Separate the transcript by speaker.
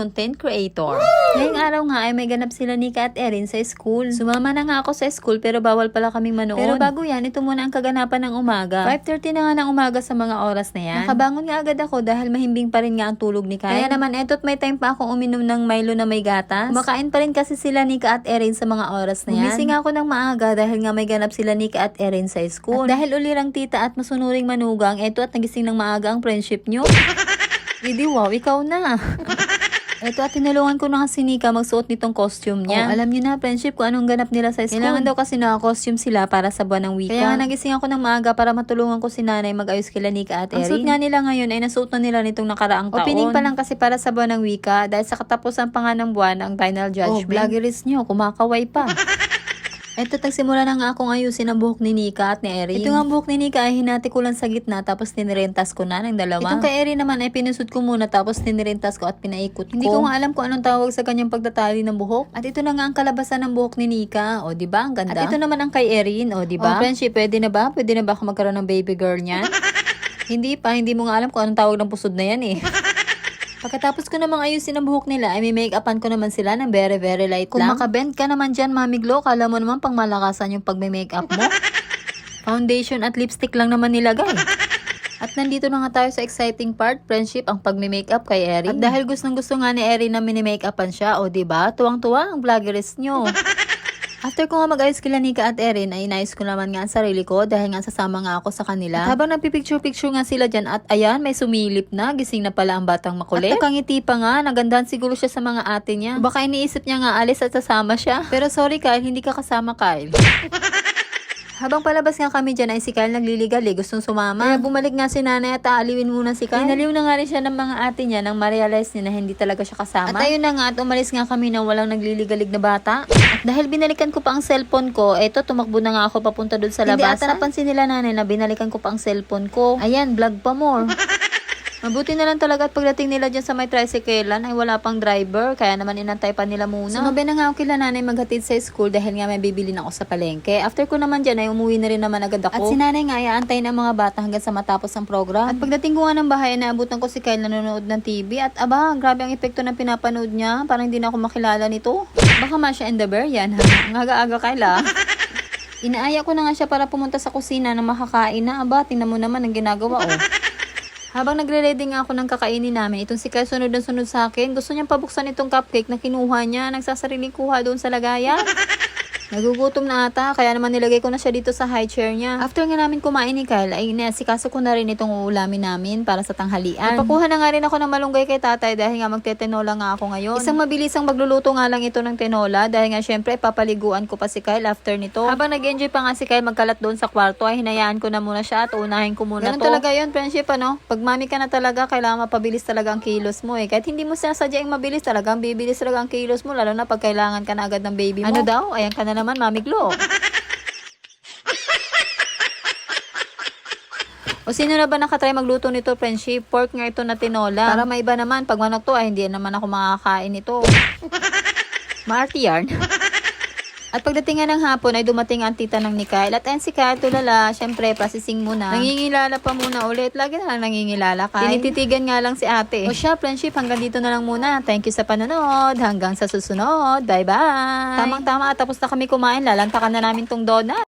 Speaker 1: content creator. Ngayong araw nga ay may ganap sila Nika at Erin sa school. Sumama na nga ako sa school pero bawal pala kaming manood. Pero bago yan, ito muna ang kaganapan ng umaga. 5:30 na nga ng umaga sa mga oras na yan. Nakabangon nga agad ako dahil mahimbing pa rin nga ang tulog ni Kyle. Kaya naman eto't may time pa akong uminom ng Milo na may gatas. Kumakain pa rin kasi sila Nika at Erin sa mga oras na yan. Gumising ako ng maaga dahil nga may ganap sila Nika at Erin sa school. At dahil ulirang tita at masunuring manugang, eto at nagising ng maaga ang friendship nyo. Hindi, wow, ikaw na. Eto at tinulungan ko na si Nika magsuot nitong costume niya. Oh, alam niyo na, friendship, kung anong ganap nila sa school. Kailangan daw kasi naka-costume sila para sa buwan ng wika. Kaya nga nagising ako ng maaga para matulungan ko si nanay mag-ayos kila Nika at Erin. Ang suot nga nila ngayon ay nasuot na nila nitong nakaraang taon. Opening pa lang kasi para sa buwan ng wika dahil sa katapusan pa nga ng buwan ang final judgment. Oh, vloggeries nyo, kumakaway pa. Eto, tagsimula na nga akong ayusin ang buhok ni Nika at ni Erin. Ito nga buhok ni Nika ay hinati ko lang sa gitna tapos tinirentas ko na ng dalawa. Itong kay Erin naman ay pinusot ko muna tapos tinirentas ko at pinaikot ko. Hindi ko nga alam kung anong tawag sa kanyang pagtatali ng buhok. At ito na nga ang kalabasan ng buhok ni Nika. O, diba? Ang ganda. At ito naman ang kay Erin. O, diba? O, friendship, pwede na ba? Pwede na ba ako magkaroon ng baby girl niyan? Hindi pa. Hindi mo nga alam kung anong tawag ng pusod na yan eh. Pagkatapos ko namang ayusin ang buhok nila, ay may make-upan ko naman sila ng very light lang. Kung makabend ka naman dyan, Mami Glo, kala mo naman pang malakasan yung pag-make-up mo. Foundation at lipstick lang naman nilagay. At nandito na nga tayo sa exciting part, friendship, ang pag-makeup kay Erin. At dahil gustong-gusto nga ni Erin na mini-makeupan siya, o diba, tuwang-tuwa ang vloggeress nyo. After ko nga mag-ayos kila Nika at Erin, ay inayos ko naman nga ang sarili ko dahil nga sasama nga ako sa kanila. At habang nagpipicture-picture nga sila dyan at ayan, may sumilip na, gising na pala ang batang makulit. At nakangiti pa nga, nagandahan siguro siya sa mga ate niya. Baka iniisip niya nga alis at sasama siya. Pero sorry Kyle, hindi ka kasama Kyle. Habang palabas nga kami dyan ay si Kyle nagliligali, gustong sumama. Kaya bumalik nga si nanay at aaliwin muna si Kyle. Inaliw na nga rin siya ng mga ate niya nang ma-realize niya na hindi talaga siya kasama. At ayun na nga at umalis nga kami nang walang nagliligalig na bata. At dahil binalikan ko pa ang cellphone ko, eto tumakbo na nga ako papunta doon sa labasan. Hindi ata napansin nila nanay na binalikan ko pa ang cellphone ko. Ayan, vlog pa more. Mabuti na lang talaga at pagdating nila dyan sa may tricyclean ay wala pang driver. Kaya naman inantay pa nila muna. Sumabi na nga ako kila nanay maghatid sa school dahil nga may bibili na ako sa palengke. After ko naman dyan ay umuwi na rin naman agad ako. At si nanay nga ay aantay ng mga bata hanggang sa matapos ang program. At pagdating ko nga ng bahay, naabutan ko si Kyle nanonood ng TV. At aba, grabe ang epekto ng pinapanood niya. Parang hindi na ako makilala nito. Baka Masha and the Bear yan. Ang aga-aga Kyle. Inaaya ko na nga siya para pumunta sa kusina na makakain na. Aba, tingnan mo naman ang ginagawa Habang nagre-ready nga ako ng kakainin namin, itong si Kyle sunod na sunod sa akin. Gusto niyang pabuksan itong cupcake na kinuha niya. Nagsasariling kuha doon sa lagayan. Nagugutom na ata, kaya naman nilagay ko na siya dito sa high chair niya. After nga namin kumain ni Kyle, ay inasikaso ko na rin itong uulamin namin para sa tanghalian. Napakuha na nga rin ako ng malunggay kay tatay dahil nga magtetenola nga ako ngayon. Isang mabilisang magluluto nga lang ito ng tenola dahil nga syempre papaliguan ko pa si Kyle after nito. Habang nag-enjoy pa nga si Kyle magkalat doon sa kwarto, ay hinayaan ko na muna siya at unahin ko muna Ganun talaga yun, friendship, ano? Pag mami ka na talaga, kailangan mapabilis talaga ang kilos mo Kahit hindi mo sinasadyang mabilis talaga, bibilis talaga ang kilos mo, lalo na pag kailangan ka na agad ng baby mo. Ano daw? Ayan ka na naman, Mami Glo. O sino na ba nakatry magluto nito, friendship? Pork nga ito na tinola. Para may iba naman, pag manok to, ay hindi naman ako makakain ito. Maarte yarn. At pagdating nga ng hapon ay dumating ang tita ng ni Kyle. At ayun si Kyle, tulala, syempre, processing muna. Nangingilala pa muna ulit. Lagi na lang nangingilala, Kyle. Tinititigan nga lang si ate. O siya, friendship, hanggang dito na lang muna. Thank you sa panonood. Hanggang sa susunod. Bye-bye. Tamang-tama, tapos na kami kumain. Lalantakan na namin tong donut.